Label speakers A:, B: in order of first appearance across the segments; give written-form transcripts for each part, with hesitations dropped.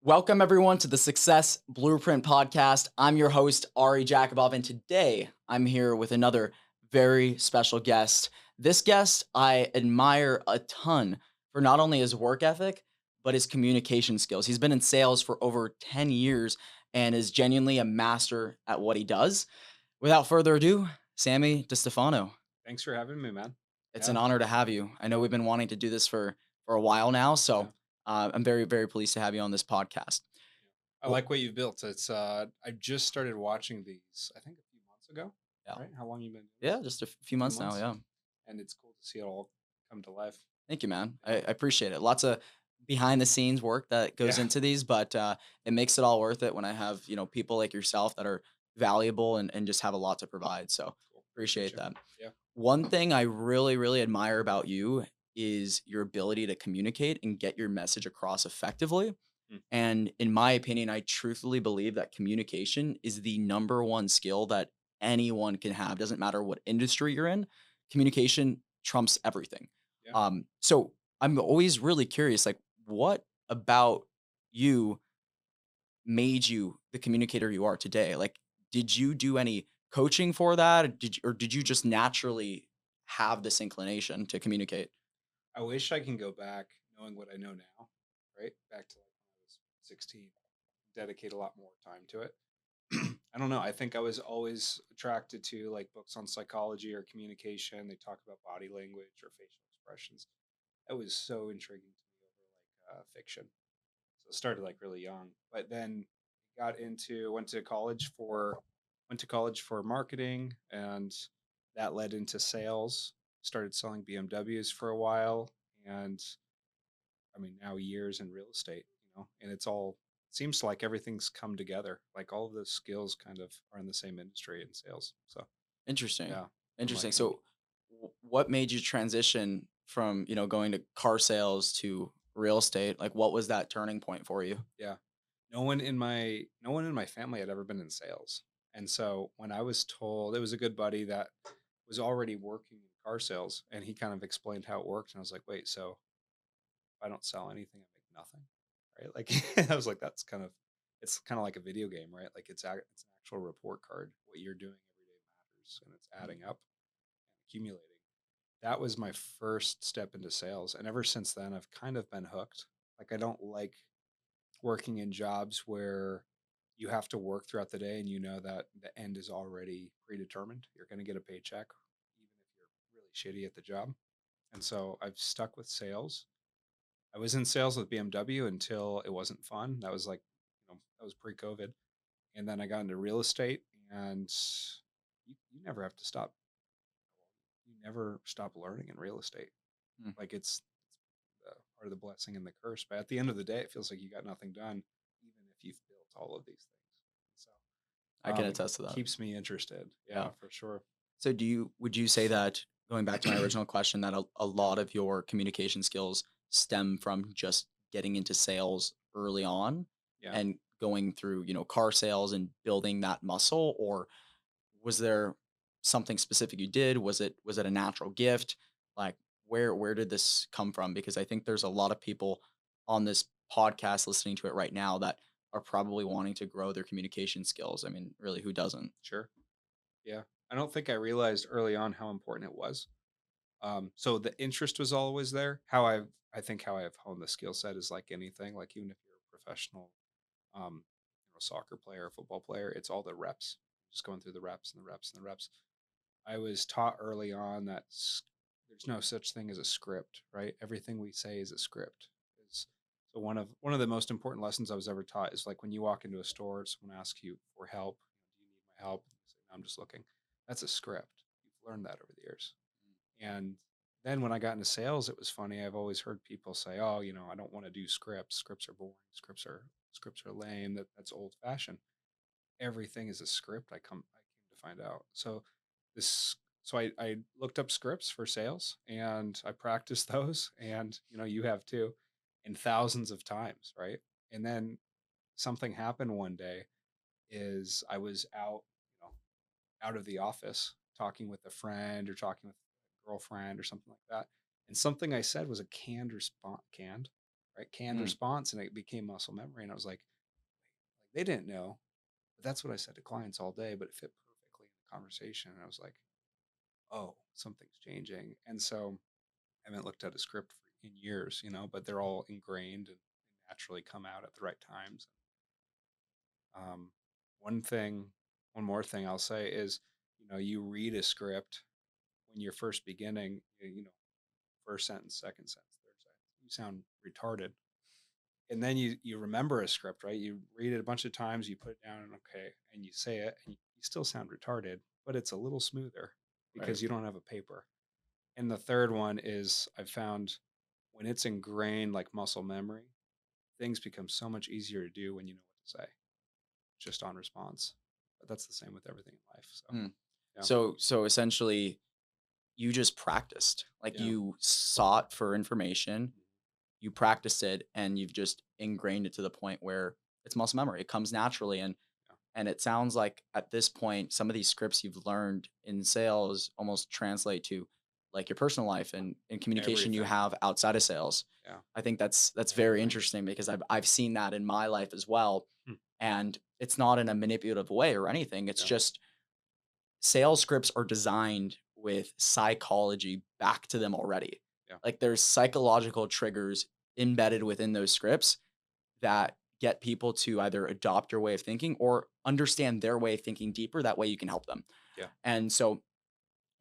A: Welcome, everyone, to the Success Blueprint podcast. I'm your host, Ari Jakobov, and today I'm here with another very special guest. This guest I admire a ton for not only his work ethic, but his communication skills. He's been in sales for over 10 years and is genuinely a master at what he does. Without further ado, Sammy DeStefano.
B: Thanks for having me, man.
A: It's an
B: Yeah,
A: honor to have you. I know we've been wanting to do this for a while now,
B: yeah,
A: so I'm very, very pleased to have you on this podcast.
B: yeah. I like what you've built. I just started watching these, I think a few months ago,
A: Yeah.
B: right? How long you been doing this?
A: Yeah, just a few
B: A few
A: months now,
B: months.
A: yeah.
B: And it's cool to see it all come to life.
A: Thank you, man. I
B: Yeah.
A: appreciate it. Lots of behind the scenes work that goes
B: Yeah.
A: into these, but, it makes it all worth it when I have, people like yourself that are valuable and just have a lot to provide, so
B: Cool. Appreciate
A: appreciate
B: you.
A: that.
B: Yeah.
A: One thing I really, really admire about you is your ability to communicate and get your message across effectively,
B: Mm.
A: and in my opinion, I truthfully believe that communication is the number one skill that anyone can have. Doesn't matter what industry you're in, communication trumps everything.
B: Yeah.
A: So I'm always really curious, like, what about you made you the communicator you are today? Like, did you do any coaching for that? Or did you just naturally have this inclination to communicate?
B: I wish I can go back knowing what I know now, right? Back to like when I was 16, dedicate a lot more time to it. I don't know. I think I was always attracted to like books on psychology or communication. They talk about body language or facial expressions. That was so intriguing to me over like fiction. So it started like really young, but then got into went to college for marketing, and that led into sales. Started selling BMWs for a while, and I mean now years in real estate. And it's all seems like everything's come together. Like all of those skills kind of are in the same industry in sales. So
A: Interesting.
B: yeah, I'm
A: Interesting.
B: liking it.
A: So what made you transition from, going to car sales to real estate? Like what was that turning point for you?
B: Yeah. No one in my family had ever been in sales. And so when I was told, it was a good buddy that was already working in car sales, and he kind of explained how it worked, and I was like, "Wait, so if I don't sell anything, I make nothing?" Right? Like I was like, "That's kind of it's kind of like a video game, right? Like it's an actual report card. What you're doing every day matters, and it's
A: Mm.
B: adding up and accumulating." That was my first step into sales, and ever since then I've kind of been hooked. Like I don't like working in jobs where you have to work throughout the day and you know that the end is already predetermined. You're going to get a paycheck, even if you're really shitty at the job. And so I've stuck with sales. I was in sales with BMW until it wasn't fun. That was like, that was pre COVID. And then I got into real estate, and you never have to stop. You never stop learning in real estate.
A: Mm.
B: Like it's part of the blessing and the curse. But at the end of the day, it feels like you got nothing done, even if you've built all of these things. So
A: I can
B: it
A: attest to that.
B: keeps me interested.
A: Yeah.
B: Yeah, for sure.
A: So would you say that going back to my original question that a lot of your communication skills stem from just getting into sales early on
B: Yeah.
A: and going through, car sales and building that muscle, or was there something specific you did? Was it a natural gift? Like where did this come from? Because I think there's a lot of people on this podcast listening to it right now that are probably wanting to grow their communication skills. I mean, really, who doesn't?
B: Sure. Yeah. I don't think I realized early on how important it was. So the interest was always there. I think how I've honed the skill set is like anything. Like even if you're a professional, soccer player, football player, it's all the reps. Just going through the reps and the reps and the reps. I was taught early on that there's no such thing as a script, right? Everything we say is a script. Is so one of the most important lessons I was ever taught is like when you walk into a store, someone asks you for help. Do you need my help? And you say, no, I'm just looking. That's a script. You've learned that over the years. And then when I got into sales, it was funny. I've always heard people say, "Oh, I don't want to do scripts. Scripts are boring. Scripts are lame. That's old fashioned." Everything is a script. I came to find out. This so I looked up scripts for sales, and I practiced those, and you have too, and thousands of times, right? And then something happened one day is I was out of the office talking with a friend or talking with a girlfriend or something like that. And something I said was a canned response, canned, right? Canned
A: Mm,
B: response, and it became muscle memory. And I was like they didn't know, but that's what I said to clients all day, but it fit perfectly in the conversation. And I was like, oh, something's changing. And so I haven't looked at a script in years, but they're all ingrained and naturally come out at the right times. Um, one thing, one more thing I'll say is, you read a script when you're first beginning, first sentence, second sentence, third sentence, you sound retarded. And then you remember a script, right? You read it a bunch of times, you put it down, and okay, and you say it, and you still sound retarded, but it's a little smoother
A: right.
B: because you don't have a paper. And the third one is I've found when it's ingrained like muscle memory, things become so much easier to do when you know what to say, just on response. But that's the same with everything in life. So
A: Mm.
B: yeah,
A: So essentially, you just practiced. Like
B: yeah,
A: you sought for information,
B: mhm,
A: you practiced it, and you've just ingrained it to the point where it's muscle memory. It comes naturally,
B: yeah,
A: and it sounds like at this point, some of these scripts you've learned in sales almost translate to like your personal life and communication you
B: everything.
A: have outside of sales.
B: Yeah,
A: I think that's very
B: everything.
A: interesting because I've seen that in my life as well.
B: Hmm,
A: And it's not in a manipulative way or anything. It's
B: yeah,
A: just sales scripts are designed with psychology back to them already.
B: yeah,
A: Like there's psychological triggers embedded within those scripts that get people to either adopt your way of thinking or understand their way of thinking deeper. That way you can help them.
B: yeah,
A: And so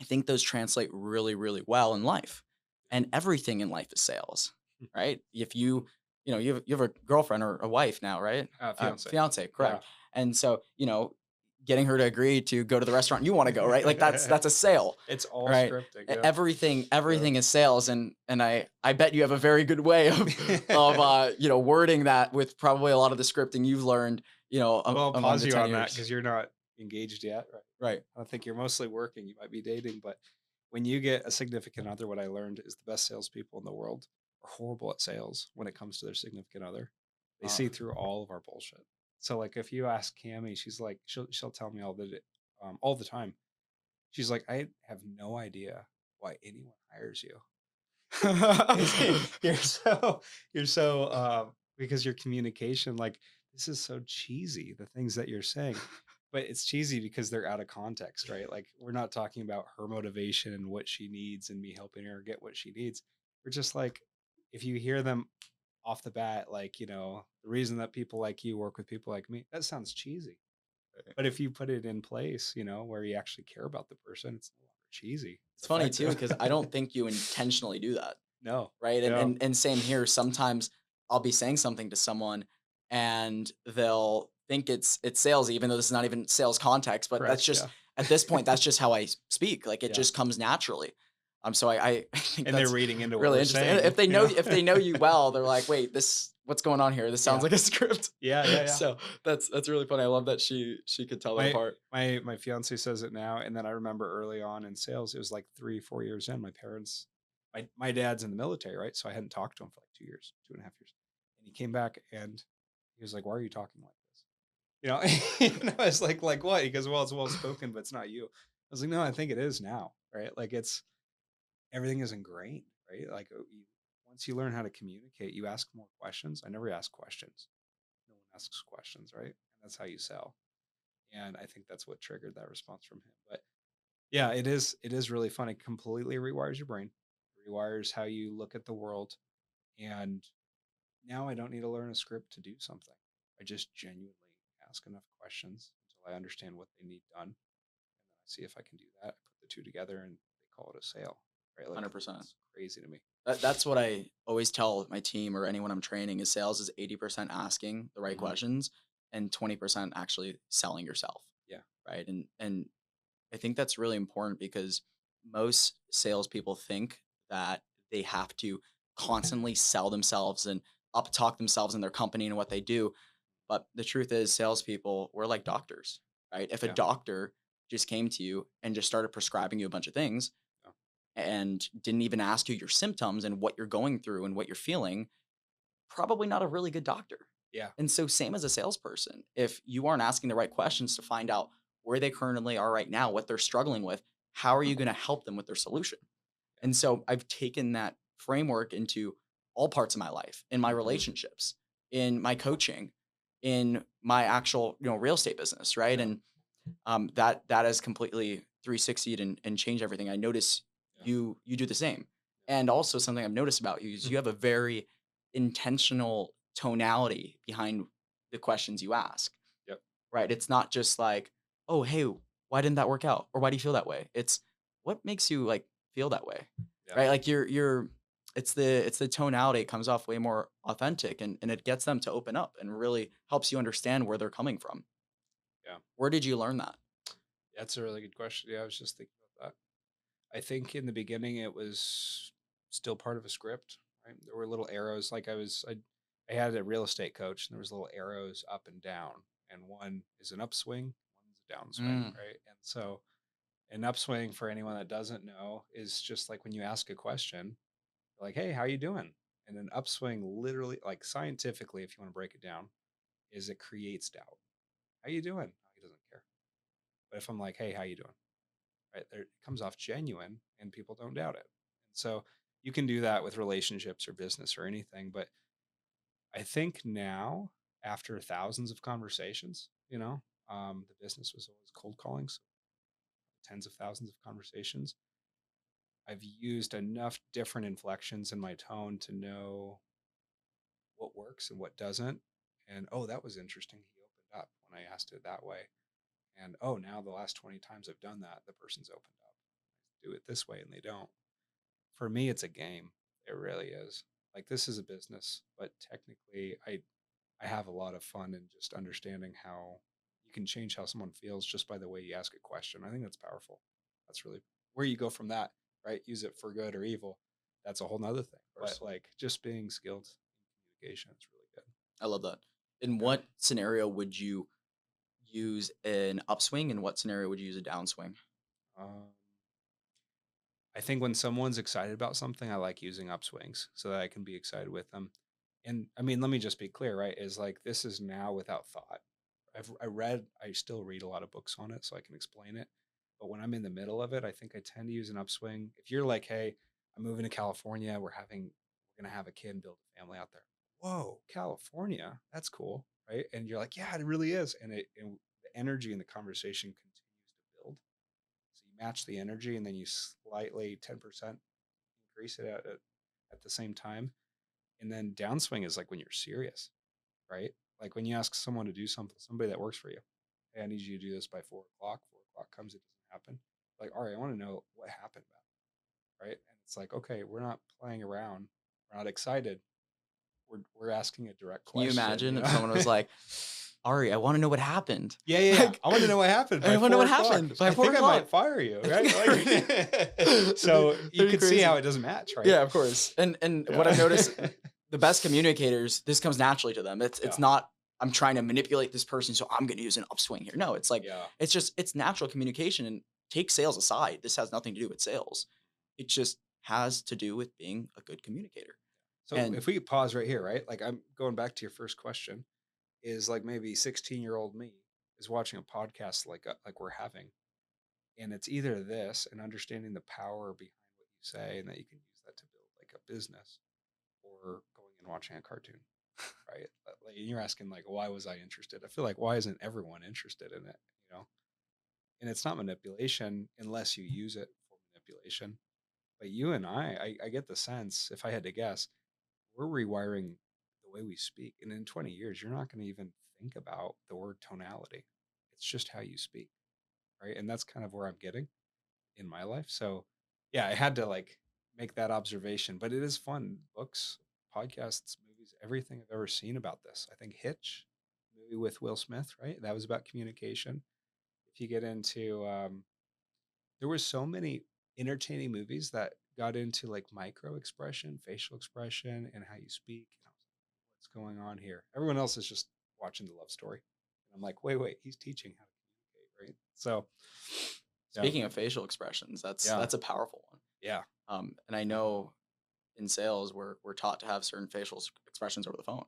A: I think those translate really, really well in life. And everything in life is sales,
B: yeah.
A: right? If you have a girlfriend or a wife now, right?
B: Fiance.
A: Fiance,
B: Yeah.
A: correct. And so, getting her to agree to go to the restaurant you want to go, right? Like that's a sale,
B: It's all
A: right?
B: scripting.
A: E-
B: Yeah.
A: Everything
B: Yeah.
A: everything is sales, and I bet you have a very good way of wording that with probably a lot of the scripting you've learned,
B: Well, I'll
A: among
B: pause
A: the
B: you
A: 10
B: on that
A: years.
B: because you're not engaged yet, right?
A: Right.
B: I think you're mostly working. You might be dating, but when you get a significant other, what I learned is the best salespeople in the world are horrible at sales when it comes to their significant other. They
A: Uh,
B: see through all of our bullshit. So, like, if you ask Cami, she's like, she'll tell me all the time. She's like, I have no idea why anyone hires you. you're so you're so because your communication, like, this is so cheesy, the things that you're saying, but it's cheesy because they're out of context, right? Like, we're not talking about her motivation and what she needs and me helping her get what she needs. We're just like, if you hear them off the bat, like, the reason that people like you work with people like me, that sounds cheesy. But if you put it in place, where you actually care about the person, it's no longer cheesy,
A: it's
B: it's
A: funny too
B: effective.
A: because I don't think you intentionally do that.
B: No,
A: Right? And
B: no,
A: and and same here. Sometimes I'll be saying something to someone and they'll think it's salesy, even though this is not even sales context, but that's
B: correct,
A: just
B: yeah.
A: at this point, that's just how I speak. Like it
B: Yeah.
A: just comes naturally. So I I think
B: And they're
A: that's
B: reading into what
A: really
B: we're
A: interesting. And
B: saying,
A: if they know you well, they're like, wait, this what's going on here? This sounds
B: Yeah.
A: like a script.
B: Yeah, yeah, yeah.
A: So that's really funny. I love that she could tell that
B: My
A: apart.
B: my fiance says it now, and then I remember early on in sales, it was like 3, 4 years in, my dad's in the military, right? So I hadn't talked to him for like 2 years, 2.5 years. And he came back and he was like, "Why are you talking like this?" You know? And I was like what? He goes, "Well, it's well spoken, but it's not you." I was like, "No, I think it is now." Right? Like, it's everything is ingrained, right? Like, once you learn how to communicate, you ask more questions. I never ask questions. No one asks questions, right? And that's how you sell. And I think that's what triggered that response from him. But yeah, it is really fun. It completely rewires your brain, rewires how you look at the world. And now I don't need to learn a script to do something. I just genuinely ask enough questions until I understand what they need done. And then I see if I can do that. I put the two together and they call it a sale. Right? Like,
A: 100%.
B: it's crazy to me.
A: That's what I always tell my team or anyone I'm training is sales is 80% asking the right
B: Hmm.
A: questions and 20% actually selling yourself.
B: Yeah.
A: Right. And I think that's really important because most salespeople think that they have to constantly sell themselves and up talk themselves and their company and what they do. But the truth is, salespeople, we're like doctors, right? If a
B: Yeah.
A: doctor just came to you and just started prescribing you a bunch of things
B: Yeah.
A: and didn't even ask you your symptoms and what you're going through and what you're feeling, probably not a really good doctor.
B: Yeah.
A: And so, same as a salesperson, if you aren't asking the right questions to find out where they currently are right now, what they're struggling with, how are you going to help them with their solution?
B: Yeah.
A: And so, I've taken that framework into all parts of my life, in my
B: Mhm.
A: relationships, in my coaching, in my actual, real estate business, right?
B: Yeah.
A: And that has completely 360'd and changed everything. I notice
B: Yeah.
A: you do the same. And also something I've noticed about you is
B: Mm.
A: you have a very intentional tonality behind the questions you ask,
B: Yep.
A: right? It's not just like, "Oh, hey, why didn't that work out?" Or "Why do you feel that way?" It's, "What makes you, like, feel that way?"
B: Yeah.
A: Right? Like, you're it's the tonality, it comes off way more authentic, and it gets them to open up and really helps you understand where they're coming from.
B: Yeah.
A: Where did you learn that?
B: That's a really good question. Yeah, I was just thinking about that. I think in the beginning it was still part of a script, right? There were little arrows. I had a real estate coach, and there was little arrows up and down, and one is an upswing, one's a downswing,
A: Mm.
B: right? And so an upswing, for anyone that doesn't know, is just like when you ask a question, like, "Hey, how you doing?" And an upswing, literally, like scientifically, if you want to break it down, is it creates doubt. How you doing? Oh, he doesn't care. But if I'm like, "Hey, how you doing?" Right there, it comes off genuine, and people don't doubt it. And so you can do that with relationships or business or anything. But I think now, after thousands of conversations, the business was always cold calling, so tens of thousands of conversations. I've used enough different inflections in my tone to know what works and what doesn't. And oh, that was interesting. He opened up when I asked it that way. And oh, now the last 20 times I've done that, the person's opened up. Do it this way and they don't. For me, it's a game. It really is. Like, this is a business, but technically I have a lot of fun in just understanding how you can change how someone feels just by the way you ask a question. I think that's powerful. That's really where you go from that, right? Use it for good or evil. That's a whole nother thing.
A: Of
B: But
A: course.
B: like, just being skilled in communication is really good.
A: I love that. In
B: Yeah.
A: what scenario would you use an upswing, and what scenario would you use a downswing?
B: Um, I think when someone's excited about something, I like using upswings so that I can be excited with them. And I mean, let me just be clear, right? Is like, this is now without thought. I still read a lot of books on it so I can explain it. But when I'm in the middle of it, I think I tend to use an upswing. If you're like, hey, I'm moving to California, we're gonna have a kid and build a family out there. Whoa, California, that's cool, right? And you're like, yeah, it really is. And the energy in the conversation continues to build. So you match the energy, and then you slightly 10% increase it at the same time. And then downswing is like when you're serious, right? Like when you ask someone to do something, somebody that works for you, hey, I need you to do this by 4 o'clock. 4 o'clock comes, it doesn't happen. Like, all right, I want to know what happened about it, right? And it's like, okay, we're not playing around. We're not excited. We're asking a direct
A: Can you
B: question,
A: imagine if someone was like, "Ari, I wanna know what happened."
B: Yeah, yeah, yeah.
A: Like,
B: I want to know what happened
A: "I
B: by
A: wanna know
B: four
A: what
B: o'clock.
A: happened by
B: I
A: four
B: think I might
A: o'clock."
B: fire you, right?
A: Right?
B: Like, so
A: That'd
B: you
A: be
B: could see how
A: crazy.
B: it doesn't match, right?
A: Yeah, of course. And what I've
B: Yeah.
A: noticed, the best communicators, this comes naturally to them. It's
B: Yeah.
A: not, "I'm trying to manipulate this person, so I'm gonna use an upswing here." No, it's like,
B: Yeah.
A: it's natural communication, and take sales aside, this has nothing to do with sales. It just has to do with being a good communicator.
B: So
A: And
B: if we could pause right here, right? Like, I'm going back to your first question, is like maybe 16-year-old me is watching a podcast like we're having, and it's either this and understanding the power behind what you say and that you can use that to build like a business, or going and watching a cartoon, right? Like, you're asking like, why was I interested? I feel like, why isn't everyone interested in it? You know, and it's not manipulation unless you use it for manipulation. But you and I get the sense, if I had to guess, we're rewiring the way we speak. And in 20 years, you're not going to even think about the word tonality. It's just how you speak, right? And that's kind of where I'm getting in my life. So, yeah, I had to like make that observation, but it is fun. Books, podcasts, movies, everything I've ever seen about this. I think Hitch, movie with Will Smith, right? That was about communication. If you get into there were so many entertaining movies that got into like micro expression, facial expression, and how you speak. And I was like, what's going on here? Everyone else is just watching the love story. And I'm like, wait, he's teaching how to communicate, right? So, yeah,
A: speaking of facial expressions,
B: yeah,
A: that's a powerful one.
B: yeah.
A: And I know in sales, we're taught to have certain facial expressions over the phone,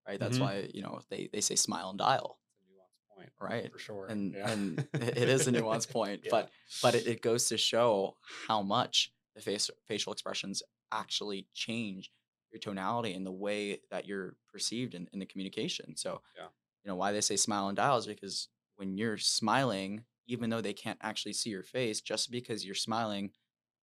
A: right? That's
B: Mm-hmm.
A: why, they say smile and dial,
B: It's a nuance point
A: right?
B: for sure.
A: And
B: Yeah.
A: and it is a nuance point,
B: Yeah.
A: but it goes to show how much the facial expressions actually change your tonality and the way that you're perceived in the communication. So,
B: Yeah.
A: why they say smile and dial is because when you're smiling, even though they can't actually see your face, just because you're smiling,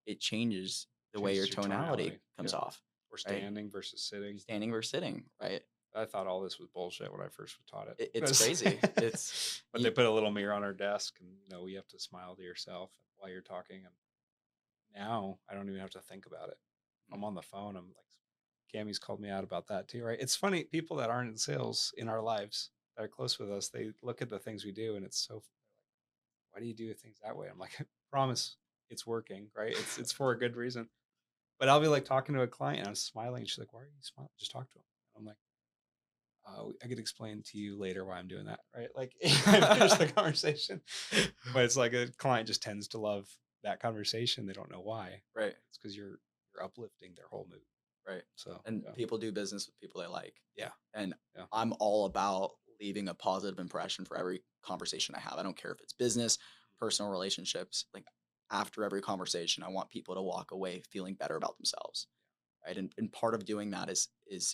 A: it changes the way your
B: Changes your
A: tonality
B: tonality.
A: comes
B: Yeah.
A: off,
B: Or
A: right?
B: standing versus sitting.
A: Standing versus sitting, right?
B: I thought all this was bullshit when I first was taught it.
A: It's crazy. It's
B: But they put a little mirror on our desk, and you have to smile to yourself while you're talking. And now I don't even have to think about it. I'm on the phone. I'm like, Cammy's called me out about that too, right? It's funny, people that aren't in sales in our lives that are close with us, they look at the things we do, and it's so. Why do you do things that way? I'm like, I promise it's working, right? It's for a good reason. But I'll be like talking to a client, and I'm smiling. And she's like, "Why are you smiling? Just talk to him." I'm like, I could explain to you later why I'm doing that, right? Like, I finish the conversation, but it's like a client just tends to love that conversation. They don't know why.
A: right,
B: It's because you're uplifting their whole mood.
A: right.
B: So
A: And
B: yeah,
A: people do business with people they like.
B: yeah,
A: And
B: yeah.
A: I'm all about leaving a positive impression for every conversation I have. I don't care if it's business, personal relationships. Like after every conversation, I want people to walk away feeling better about themselves. Right. And part of doing that is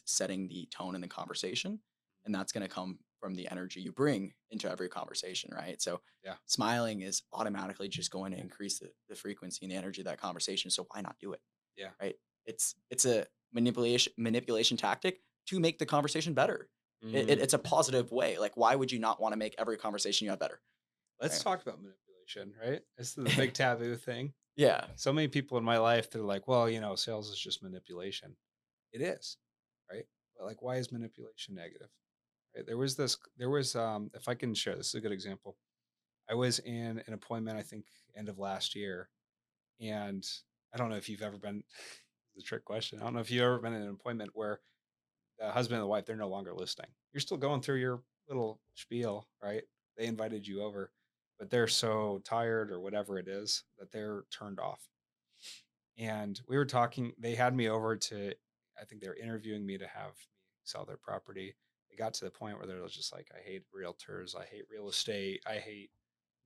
A: setting the tone in the conversation. And that's going to come from the energy you bring into every conversation. Right. So
B: Yeah,
A: smiling is automatically just going to increase the frequency and the energy of that conversation. So why not do it?
B: yeah.
A: Right. It's a manipulation tactic to make the conversation better.
B: Mm.
A: It's a positive way. Like, why would you not want to make every conversation you have better?
B: Let's
A: Right.
B: talk about manipulation, right? This is the big taboo thing.
A: Yeah.
B: So many people in my life, they're like, well, sales is just manipulation. It is, right? But like, why is manipulation negative? Right? If I can share, this is a good example. I was in an appointment, I think end of last year. And I don't know if you've ever been, it's a trick question. I don't know if you've ever been in an appointment where the husband and the wife, they're no longer listening. You're still going through your little spiel, right? They invited you over, but they're so tired or whatever it is that they're turned off. And we were talking, they had me over to, I think they were interviewing me to have me sell their property. They got to the point where they were just like, I hate realtors, I hate real estate, I hate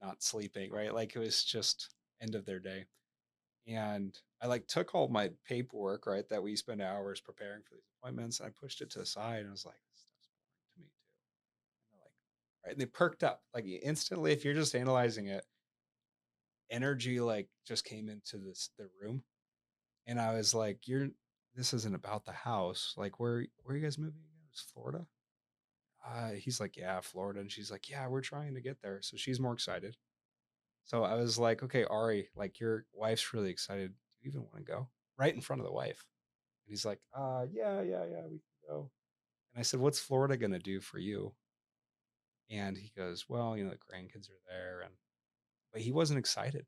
B: not sleeping, right? Like it was just end of their day. And I like took all my paperwork, right, that we spend hours preparing for these appointments, and I pushed it to the side and I was like, this stuff's boring to me too. And they're like, right. And they perked up like instantly. If you're just analyzing it, energy like just came into the room. And I was like, this isn't about the house. Like, where are you guys moving again? It's Florida. He's like, yeah, Florida. And she's like, yeah, we're trying to get there. So she's more excited. So I was like, okay, Ari, like your wife's really excited. Do you even want to go? Right in front of the wife. And he's like, yeah, we can go. And I said, what's Florida going to do for you? And he goes, well, the grandkids are there. But he wasn't excited.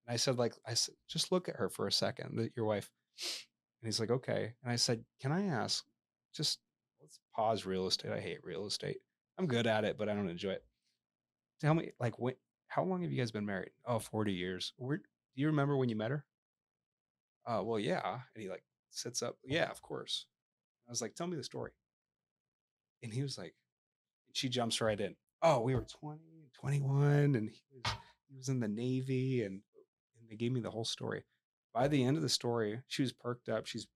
B: And I said, just look at her for a second, your wife. And he's like, okay. And I said, can I ask, just let's pause real estate. I hate real estate. I'm good at it, but I don't enjoy it. Tell me, like, how long have you guys been married? Oh, 40 years. Do you remember when you met her? Well, yeah. And he like sits up. Yeah, of course. I was like, tell me the story. And he was like, she jumps right in. Oh, we were 20, 21, and he was in the Navy, and they gave me the whole story. By the end of the story, she was perked up. She's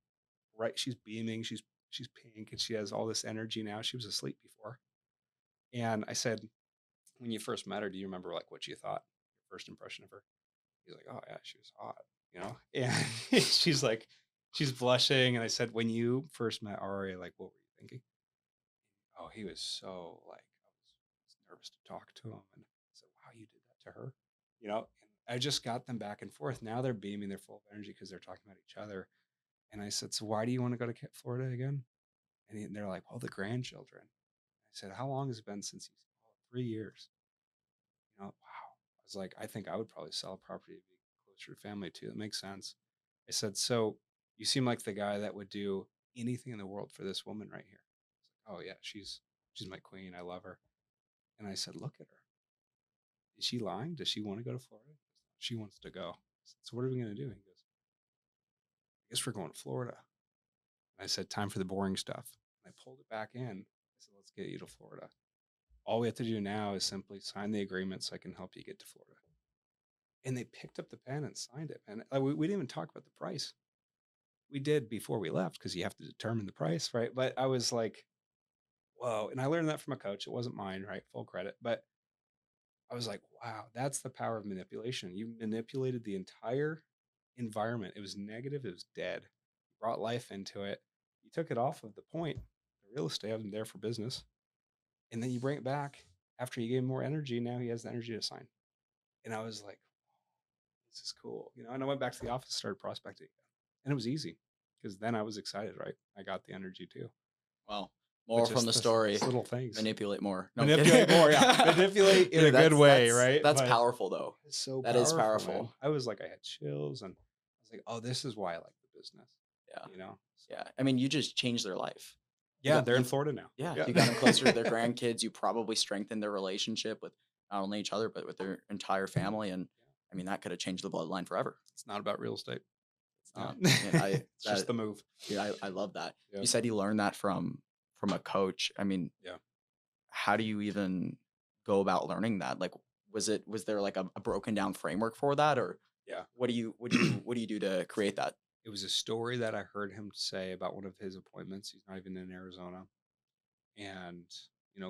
B: right. She's beaming. She's pink, and she has all this energy now. She was asleep before. And I said, when you first met her, do you remember like what you thought? Your first impression of her? He's like, oh yeah, she was hot. And she's blushing. And I said, when you first met Ari, like, what were you thinking? Oh, he was so like, I was nervous to talk to him. And I said, wow, you did that to her? And I just got them back and forth. Now they're beaming, they're full of energy because they're talking about each other. And I said, so why do you want to go to Florida again? And they're like, well, the grandchildren. I said, how long has it been since he's, oh, 3 years? Wow. I was like, I think I would probably sell a property to be closer to family too. That makes sense. I said, so you seem like the guy that would do anything in the world for this woman right here. Like, oh yeah, she's my queen. I love her. And I said, look at her. Is she lying? Does she want to go to Florida? She wants to go. I said, so what are we going to do? He goes, I guess we're going to Florida. And I said, time for the boring stuff. And I pulled it back in. I said, let's get you to Florida. All we have to do now is simply sign the agreement so I can help you get to Florida. And they picked up the pen and signed it. And we didn't even talk about the price. we did before we left because you have to determine the price, right? But I was like, whoa. And I learned that from a coach. It wasn't mine, right? Full credit. But I was like, wow, that's the power of manipulation. You manipulated the entire environment. It was negative, it was dead. You brought life into it. You took it off of the point, the real estate, I'm there for business. And then you bring it back after you gave him more energy. Now he has the energy to sign. And I was like, this is cool. And I went back to the office, started prospecting again. And it was easy because then I was excited, right? I got the energy too.
A: Well,
B: But
A: moral from
B: just
A: the
B: this,
A: story,
B: this little things.
A: manipulate more. No, I'm
B: Manipulate
A: kidding.
B: more, yeah. Manipulate in a good way, right?
A: That's
B: But
A: powerful, though.
B: it's so
A: That is
B: powerful, man.
A: powerful.
B: I was like, I had chills and I was like, oh, this is why I like the business.
A: Yeah.
B: So,
A: Yeah. I mean, you just changed their life.
B: yeah, they're in Florida now.
A: Yeah. You got them closer to their grandkids. You probably strengthened their relationship with not only each other, but with their entire family. And I mean, that could have changed the bloodline forever.
B: It's not about real estate.
A: It's not. I mean,
B: it's just the move.
A: Yeah, I love that.
B: Yeah.
A: You said you learned that from a coach. I mean,
B: Yeah.
A: how do you even go about learning that? Like, was there like a broken down framework for that, or
B: Yeah.
A: what do you do to create that?
B: It was a story that I heard him say about one of his appointments. He's not even in Arizona. And,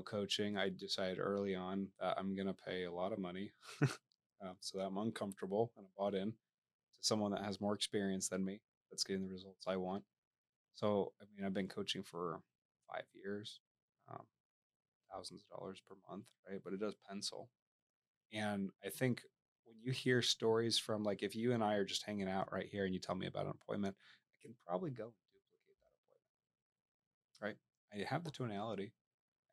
B: coaching, I decided early on that I'm going to pay a lot of money so that I'm uncomfortable and I bought in to someone that has more experience than me that's getting the results I want. So, I mean, I've been coaching for 5 years, um, thousands of dollars per month, right? But it does pencil. And I think when you hear stories from like if you and I are just hanging out right here and you tell me about an appointment, I can probably go and duplicate that appointment, right? I have the tonality.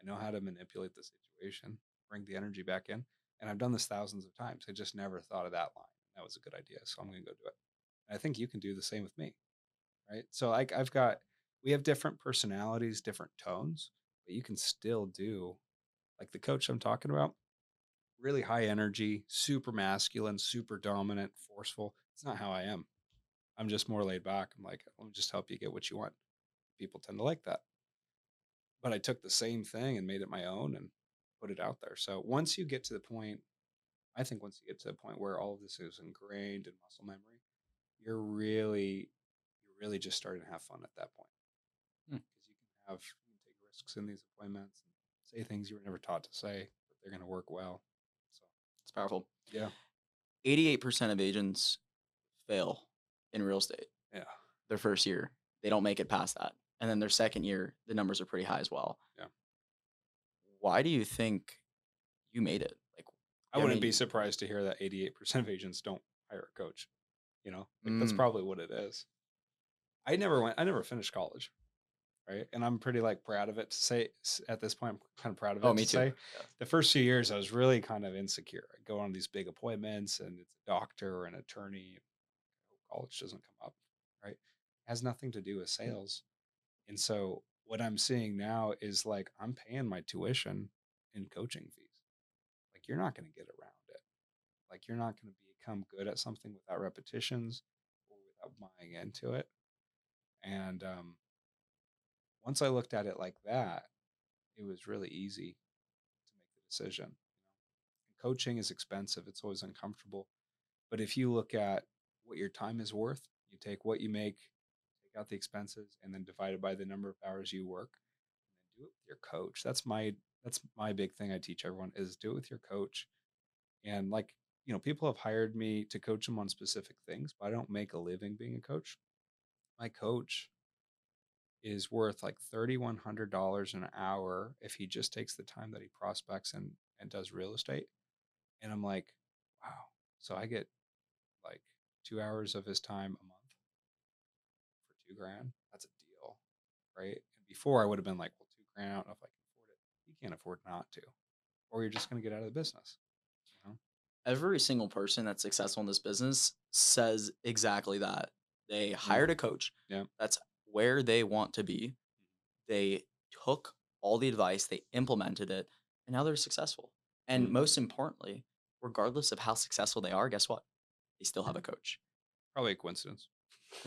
B: I know how to manipulate the situation, bring the energy back in. And I've done this thousands of times. I just never thought of that line. That was a good idea. So I'm going to go do it. And I think you can do the same with me, right? So like we have different personalities, different tones, but you can still do like the coach I'm talking about, really high energy, super masculine, super dominant, forceful. It's not how I am. I'm just more laid back. I'm like, let me just help you get what you want. People tend to like that. But I took the same thing and made it my own and put it out there. So once you get to the point, I think once you get to the point where all of this is ingrained in muscle memory, you're really just starting to have fun at that point. Because you can take risks in these appointments and say things you were never taught to say, but they're going to work well. So
A: It's powerful.
B: yeah,
A: 88% of agents fail in real estate
B: yeah,
A: their first year. They don't make it past that. And then their second year, the numbers are pretty high as well.
B: yeah.
A: Why do you think you made it? Like,
B: I wouldn't be surprised to hear that 88% of agents don't hire a coach. That's probably what it is. I never finished college, right? And I'm pretty like proud of it to say at this point. I'm kind of proud of it.
A: Oh, me
B: to
A: too.
B: Say.
A: Yeah.
B: The first 2 years, I was really kind of insecure. I go on these big appointments, and it's a doctor or an attorney. College doesn't come up, right? It has nothing to do with sales. And so what I'm seeing now is like I'm paying my tuition in coaching fees. Like you're not going to get around it. Like you're not going to become good at something without repetitions or without buying into it. And once I looked at it like that, it was really easy to make the decision. And coaching is expensive; it's always uncomfortable. But if you look at what your time is worth, you take what you make, take out the expenses, and then divide it by the number of hours you work, and then do it with your coach. That's my big thing. I teach everyone is do it with your coach. And like people have hired me to coach them on specific things, but I don't make a living being a coach. My coach is worth like $3,100 an hour if he just takes the time that he prospects and does real estate. And I'm like, wow. So I get like 2 hours of his time a month for $2,000. That's a deal, right? And before I would have been like, well, $2,000, I don't know if I can afford it. You can't afford not to, or you're just going to get out of the business.
A: Every single person that's successful in this business says exactly that. They hired a coach.
B: Yeah.
A: That's where they want to be. They took all the advice, they implemented it, and now they're successful. And most importantly, regardless of how successful they are, guess what? They still have a coach.
B: Probably a coincidence.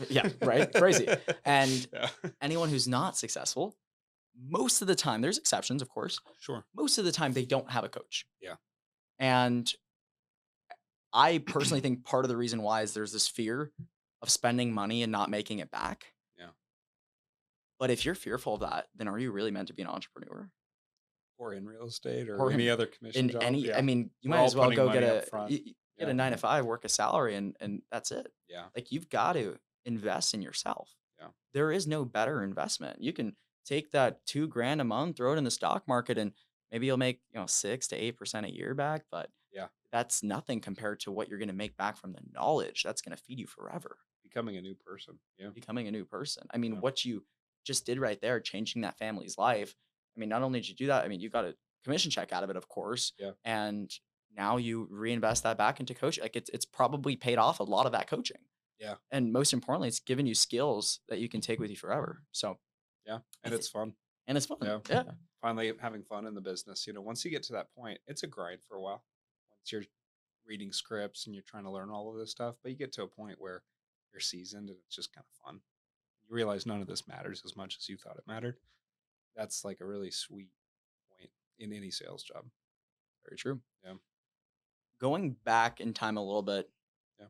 A: Yeah, right? Crazy. And
B: yeah.
A: anyone who's not successful, most of the time, there's exceptions, of course.
B: Sure.
A: Most of the time, they don't have a coach.
B: Yeah.
A: And I personally think part of the reason why is there's this fear of spending money and not making it back.
B: Yeah.
A: But if you're fearful of that, then are you really meant to be an entrepreneur?
B: Or in real estate or
A: Or
B: any other commission
A: in
B: job.
A: any, I
B: Yeah.
A: mean, you
B: We're
A: might
B: all
A: as well
B: putting
A: go get
B: money up
A: a
B: front.
A: get
B: Yeah.
A: a 9 to 5, work a salary, and that's it.
B: Yeah.
A: Like, you've got to invest in yourself.
B: Yeah.
A: There is no better investment. You can take that 2 grand a month, throw it in the stock market, and maybe you'll make, 6 to 8% a year back, but
B: Yeah.
A: that's nothing compared to what you're gonna make back from the knowledge that's gonna feed you forever,
B: Becoming a new person. Yeah.
A: becoming a new person. I mean,
B: Yeah.
A: what you just did right there, changing that family's life. I mean, not only did you do that, I mean, you got a commission check out of it, of course,
B: Yeah.
A: and now you reinvest that back into coaching. Like, it's probably paid off a lot of that coaching,
B: Yeah.
A: and most importantly, it's given you skills that you can take with you forever. So,
B: Yeah.
A: I
B: And
A: thi
B: it's fun.
A: and it's fun.
B: Yeah.
A: Yeah,
B: Finally having fun in the business. Once you get to that point, it's a grind for a while. Once you're reading scripts and you're trying to learn all of this stuff, but you get to a point where you're seasoned and it's just kind of fun. You realize none of this matters as much as you thought it mattered. That's like a really sweet point in any sales job.
A: very true.
B: Yeah.
A: Going back in time a little bit,
B: Yeah.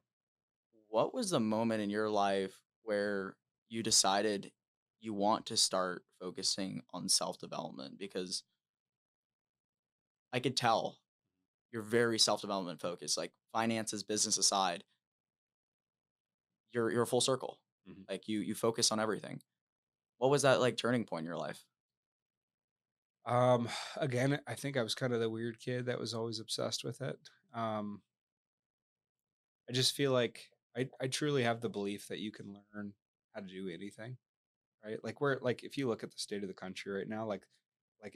A: what was the moment in your life where you decided you want to start focusing on self-development? Because I could tell you're very self-development focused, like finances, business aside, you're a full circle.
B: Mhm.
A: Like, you focus on everything. What was that like turning point in your life?
B: Um, Again, I think I was kind of the weird kid that was always obsessed with it. Um, I just feel like I truly have the belief that you can learn how to do anything, right? Like if you look at the state of the country right now, like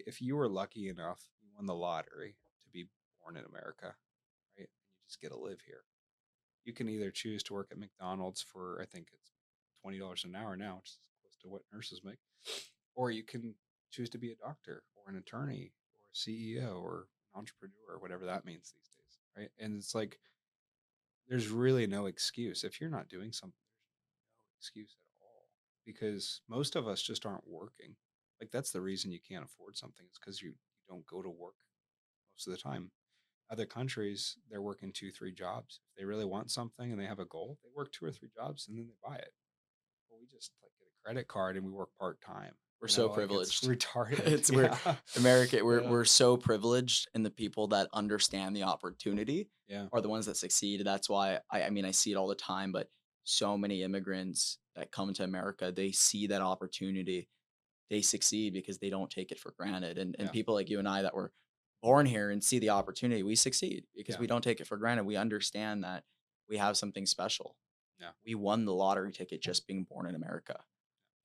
B: if you were lucky enough, you won the lottery to be born in America, right? And you just get to live here. You can either choose to work at McDonald's for I think it's $20 an hour now, which is close to what nurses make, or you can choose to be a doctor or an attorney or a CEO or an entrepreneur or whatever that means these days, right? And it's like there's really no excuse if you're not doing something. There's no excuse at all because most of us just aren't working. Like that's the reason you can't afford something is because you don't go to work most of the time. Other countries, they're working two, three jobs. If they really want something and they have a goal, they work two or three jobs and then they buy it. Well, we just like get a credit card and we work part time.
A: We're so
B: Like it's
A: privileged.
B: retarded.
A: It's we're
B: Yeah.
A: America, we're
B: Yeah.
A: we're so privileged, and the people that understand the opportunity
B: Yeah.
A: are the ones that succeed. That's why I mean, I see it all the time, but so many immigrants that come to America, they see that opportunity, they succeed because they don't take it for granted. And
B: Yeah.
A: people like you and I that were born here and see the opportunity, we succeed because
B: Yeah.
A: we don't take it for granted. We understand that we have something special.
B: Yeah.
A: We won the lottery ticket just being born in America.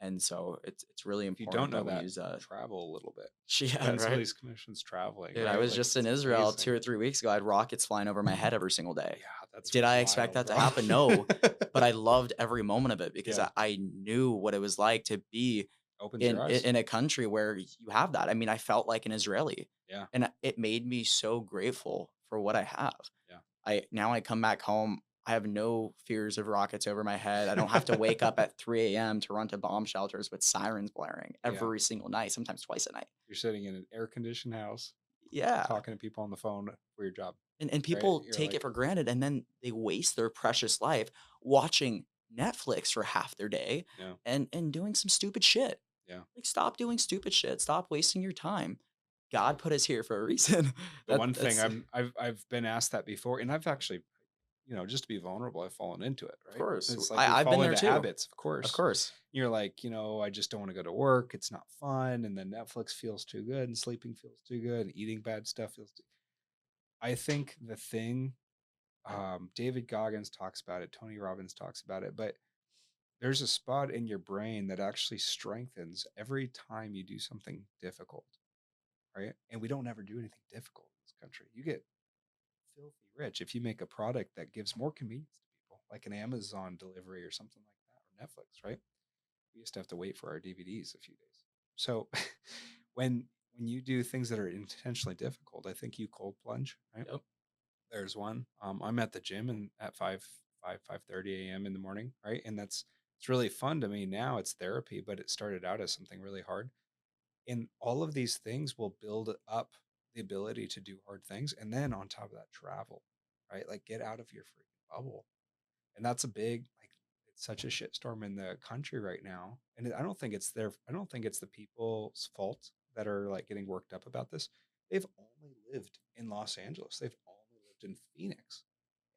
A: And so it's really
B: If you don't
A: important
B: know
A: that we
B: that,
A: use that.
B: travel a little bit.
A: Yeah,
B: Spend some of
A: right?
B: these commissions traveling,
A: Dude, I
B: right?
A: was
B: Like
A: just
B: it's
A: in Israel 2
B: amazing.
A: or 3 weeks ago. I had rockets flying over my head every single day.
B: Yeah, that's
A: Did I expect
B: wild,
A: that to
B: bro.
A: happen? No, but I loved every moment of it because
B: Yeah.
A: I knew what it was like to be
B: Opens
A: in
B: your
A: in
B: eyes.
A: in a country where you have that. I mean, I felt like an Israeli,
B: Yeah.
A: and it made me so grateful for what I have.
B: Yeah.
A: I come back home, I have no fears of rockets over my head. I don't have to wake up at 3 a.m. to run to bomb shelters with sirens blaring
B: Yeah.
A: every single night, sometimes twice a night.
B: You're sitting in an air conditioned house
A: Yeah.
B: talking to people on the phone for your job,
A: And
B: right?
A: people
B: You're
A: take it
B: like,
A: for granted, and then they waste their precious life watching Netflix for half their day
B: yeah,
A: and doing some stupid shit.
B: yeah.
A: Like, stop doing stupid shit. Stop wasting your time. God put us here for a reason.
B: The one thing
A: That's
B: I've been asked that before, and I've actually, just to be vulnerable, I've fallen into it,
A: of
B: right?
A: course.
B: It's like we
A: I've been
B: fall
A: there
B: into
A: too.
B: habits, of
A: Of
B: course.
A: course.
B: You're like, I just don't want to go to work. It's not fun. And then Netflix feels too good and sleeping feels too good and eating bad stuff feels too. I think the thing, David Goggins talks about it, Tony Robbins talks about it, but there's a spot in your brain that actually strengthens every time you do something difficult, right? And we don't ever do anything difficult in this country. You get filthy rich if you make a product that gives more convenience to people, like an Amazon delivery or something like that, or Netflix, right? We used to have to wait for our DVDs a few days. So when you do things that are intentionally difficult, I think you cold plunge, right?
A: Yep.
B: There's one. I'm at the gym and at 5:30 a.m. in the morning, right? And it's really fun to me now. It's therapy, but it started out as something really hard. And all of these things will build up the ability to do hard things. And then on top of that, travel, right? Like get out of your freaking bubble. And that's a big, like, such a shitstorm in the country right now, and I don't think it's their I don't think it's the people's fault that are like getting worked up about this. They've only lived in Los Angeles. They've only lived in Phoenix.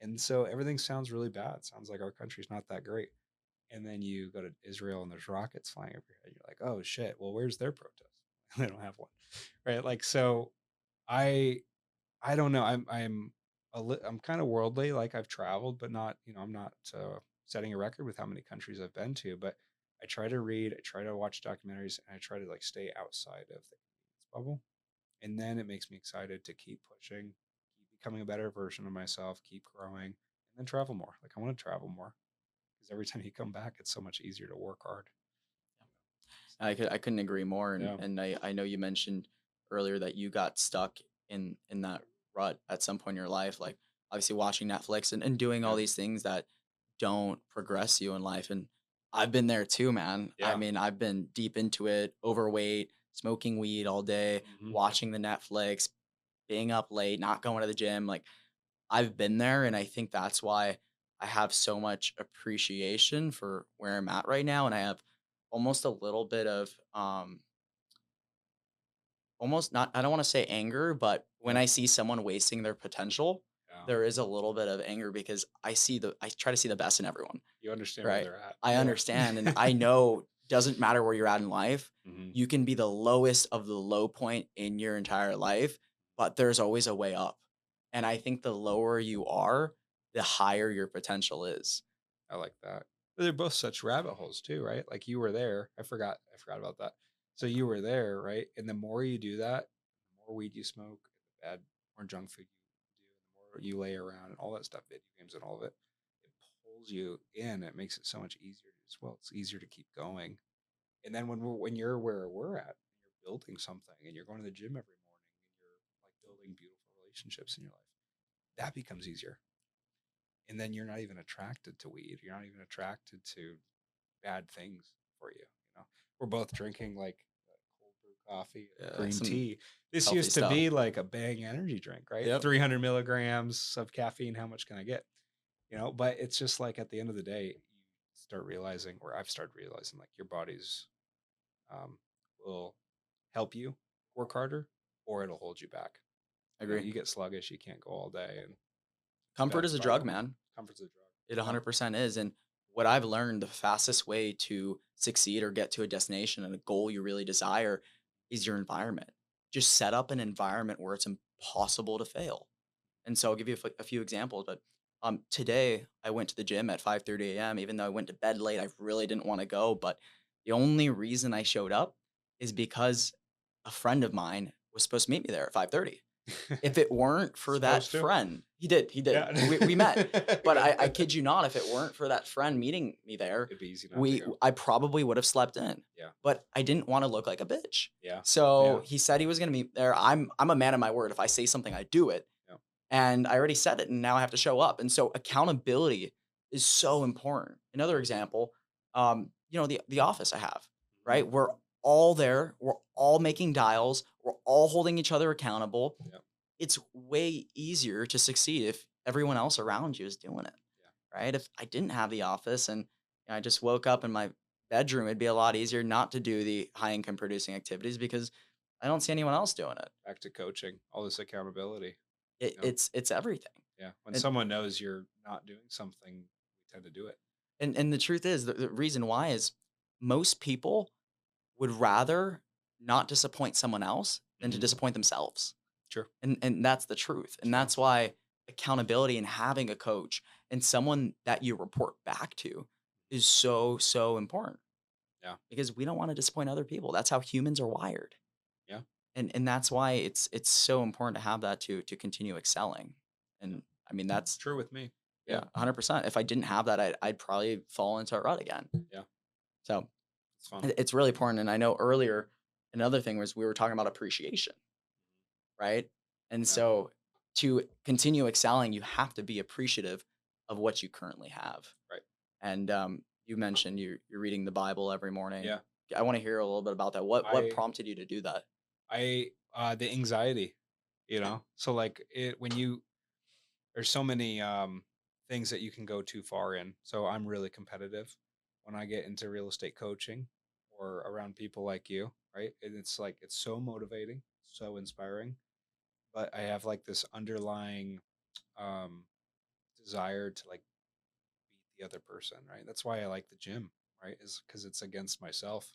B: And so everything sounds really bad. Sounds like our country's not that great. And then you go to Israel and there's rockets flying over your head. You're like, oh shit. Well, where's their protest? They don't have one, right? Like, so I I don't know. I'm kind of worldly. Like I've traveled, but not I'm not setting a record with how many countries I've been to. But I try to read, I try to watch documentaries, and I try to like stay outside of the convenience bubble. And then it makes me excited to keep pushing, keep becoming a better version of myself, keep growing, and then travel more. Like I want to travel more because every time you come back, it's so much easier to work hard. So,
A: I couldn't agree more,
B: yeah,
A: and I know you mentioned earlier that you got stuck in that rut at some point in your life, like obviously watching Netflix and doing all
B: yeah,
A: these things that don't progress you in life. And I've been there too, man. I
B: yeah.
A: mean, I've been deep into it, overweight, smoking weed all day,
B: Hmm.
A: watching the Netflix, being up late, not going to the gym. Like I've been there, and I think that's why I have so much appreciation for where I'm at right now, and I have almost a little bit of almost not, I don't want to say anger, but when
B: Yeah,
A: I see someone wasting their potential,
B: yeah.
A: there is a little bit of anger because I try to see the best in everyone,
B: You understand where
A: right?
B: they're at.
A: I
B: Yeah.
A: understand, and I know doesn't matter where you're at in life.
B: Hmm.
A: You can be the lowest of the low point in your entire life, but there's always a way up. And I think the lower you are, the higher your potential is.
B: I like that. But they're both such rabbit holes too, right? Like you were there. I forgot about that. So you were there, right? And the more you do that, the more weed you smoke, the bad, more junk food you do, the more you lay around and all that stuff, video games and all of it, it pulls you in. It makes it so much easier as well. It's easier to keep going. And then when you're where we're at, and you're building something, and you're going to the gym every morning, and you're like building beautiful relationships in your life, that becomes easier. And then you're not even attracted to weed. You're not even attracted to bad things for you. You know, we're both drinking like cold brew coffee and green
A: Some
B: tea. This
A: healthy
B: used to
A: stuff.
B: be like a bang energy drink, right?
A: Yep.
B: 300 milligrams of caffeine. How much can I get? You know, but it's just like at the end of the day, you start realizing, or I've started realizing, like your body's um, will help you work harder, or it'll hold you back. You know,
A: Agree.
B: you get sluggish, you can't go all day, and
A: Comfort
B: that's
A: is a
B: about
A: drug,
B: it.
A: man.
B: Comfort's a drug.
A: It
B: Yeah.
A: 100% is. And what I've learned, the fastest way to succeed or get to a destination and a goal you really desire is your environment. Just set up an environment where it's impossible to fail. And so I'll give you a few examples. But today I went to the gym at 5:30 a.m. Even though I went to bed late, I really didn't want to go. But the only reason I showed up is because a friend of mine was supposed to meet me there at 5:30. If it weren't for that
B: Supposed to.
A: friend, he did.
B: Yeah.
A: We met. But I
B: Good.
A: kid you not, if it weren't for that friend meeting me there,
B: It'd be easy not to go.
A: I probably would have slept in.
B: Yeah.
A: But I didn't want to look like a bitch.
B: Yeah.
A: So
B: Yeah.
A: he said he was gonna meet there. I'm a man of my word. If I say something, I do it.
B: Yeah.
A: And I already said it, and now I have to show up. And so accountability is so important. Another example, the office I have,
B: Mhm.
A: right? We're all there. We're all making dials. We're all holding each other accountable.
B: Yeah.
A: It's way easier to succeed if everyone else around you is doing it,
B: Yeah.
A: right? If I didn't have the office and I just woke up in my bedroom, it'd be a lot easier not to do the high income producing activities because I don't see anyone else doing it.
B: Back to coaching, all this accountability.
A: It
B: You know?
A: it's everything.
B: Yeah. When
A: And
B: someone knows you're not doing something, we tend to do it.
A: and the truth is the reason why is most people would rather not disappoint someone else than to
B: Hmm.
A: disappoint themselves.
B: Sure.
A: And that's the truth. And
B: True.
A: that's why accountability and having a coach and someone that you report back to is so, so important
B: Yeah.
A: because we don't want to disappoint other people. That's how humans are wired.
B: Yeah.
A: And that's why it's so important to have that to continue excelling.
B: Yeah.
A: And I mean that's
B: True with me.
A: yeah,
B: Yeah.
A: 100%. If I didn't have that, I'd probably fall into a rut again.
B: Yeah.
A: So
B: It's fun.
A: it's really important. And I know earlier another thing was we were talking about appreciation, right? And
B: Yeah.
A: so to continue excelling, you have to be appreciative of what you currently have.
B: Right.
A: And you mentioned you're reading the Bible every morning.
B: Yeah.
A: I want to hear a little bit about that. What
B: I
A: prompted you to do that?
B: the anxiety, you know. So like it when you there's so many things that you can go too far in. So I'm really competitive. when I get into real estate coaching or around people like you, right? And it's like it's so motivating, so inspiring, but I have like this underlying um desire to like beat the other person, right? That's why I like the gym, right? Is because it's against myself.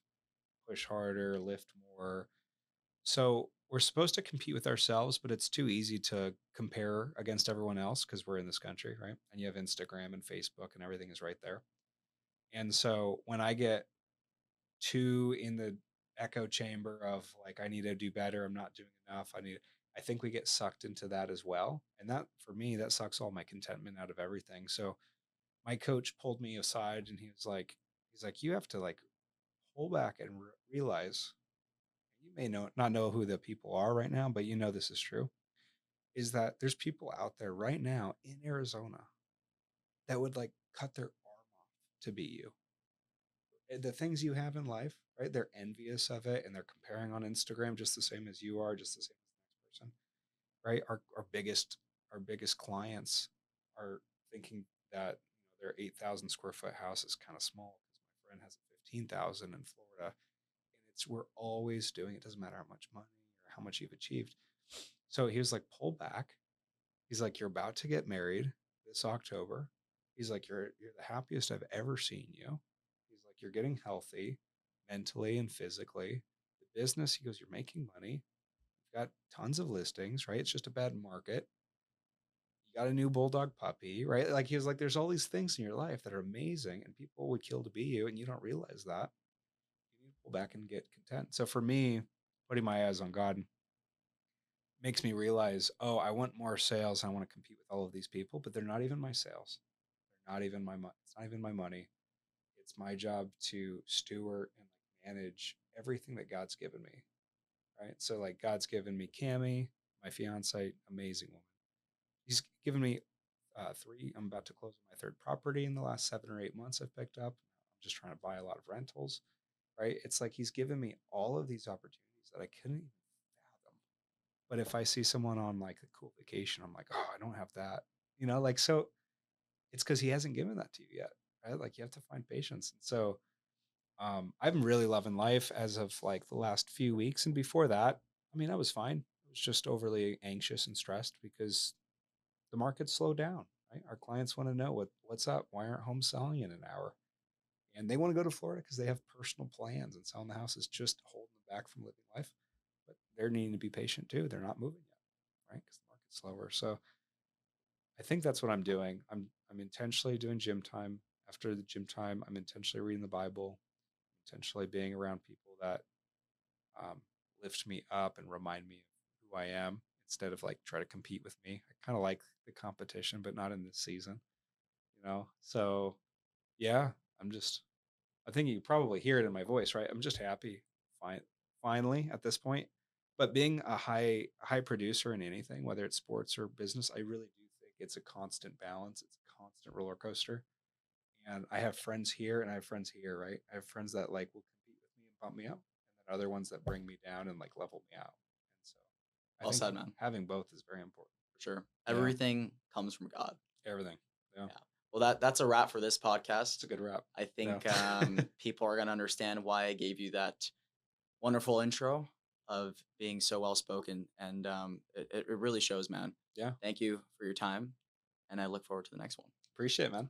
B: Push harder, lift more. So we're supposed to compete with ourselves, but it's too easy to compare against everyone else because we're in this country, right? And you have Instagram and Facebook and everything is right there. And so when I get too in the echo chamber of like I need to do better, I'm not doing enough, I think we get sucked into that as well. And that for me, that sucks all my contentment out of everything. So my coach pulled me aside and he's like, you have to like pull back and realize you may not know who the people are right now, but you know this is true. Is that there's people out there right now in Arizona that would like cut their arm off to beat you. The things you have in life, right? They're envious of it and they're comparing on Instagram just the same as you are, just the same as the next person, right? Our biggest clients are thinking that their 8,000 square foot house is kind of small because my friend has a 15,000 in Florida, and it's we're always doing it. Doesn't matter how much money or how much you've achieved. So he was like, pull back. He's like, you're about to get married this October. He's like, you're the happiest I've ever seen you. He's like, you're getting healthy mentally and physically. The business, he goes, you're making money. You've got tons of listings, right? It's just a bad market. You got a new bulldog puppy, right? Like he was like, there's all these things in your life that are amazing and people would kill to be you, and you don't realize that. You need to pull back and get content. So for me, putting my eyes on God makes me realize, oh, I want more sales. I want to compete with all of these people, but they're not even my sales. They're not even my money. It's not even my money. It's my job to steward and like manage everything that God's given me. Right. So like God's given me Cami, my fiance, amazing woman. He's given me three. I'm about to close on my third property in the last 7 or 8 months I've picked up. I'm just trying to buy a lot of rentals. Right. It's like he's given me all of these opportunities that I couldn't even fathom. But if I see someone on like a cool vacation, I'm like, oh, I don't have that. Like so it's because he hasn't given that to you yet. Right. Like you have to find patience. And so I'm really loving life as of like the last few weeks. And before that, I mean, I was fine. I was just overly anxious and stressed because the market slowed down. Right. Our clients want to know what's up. Why aren't homes selling in an hour? And they want to go to Florida because they have personal plans, and selling the house is just holding them back from living life. But they're needing to be patient too. They're not moving yet, right? Because the market's slower. So I think that's what I'm doing. I'm intentionally doing gym time. After the gym time, I'm intentionally reading the Bible, intentionally being around people that um, lift me up and remind me of who I am instead of like try to compete with me. I kind of like the competition, but not in this season. So yeah, I'm just. I think you probably hear it in my voice, right? I'm just happy, fine, finally at this point. But being a high producer in anything, whether it's sports or business, I really do think it's a constant balance. It's a constant roller coaster. And I have friends here and I have friends here, right? I have friends that like will compete with me and pump me up, and then other ones that bring me down and like level me out. And so I
A: Well
B: think
A: said, man.
B: having both is very important.
A: For sure.
B: Yeah,
A: Everything comes from God.
B: everything. Yeah,
A: Yeah. Well, that's a wrap for this podcast.
B: it's a good wrap.
A: I
B: Yeah.
A: think people are gonna understand why I gave you that wonderful intro of being so well spoken, and it really shows, man.
B: Yeah.
A: Thank you for your time, and I look forward to the next one.
B: Appreciate it, man.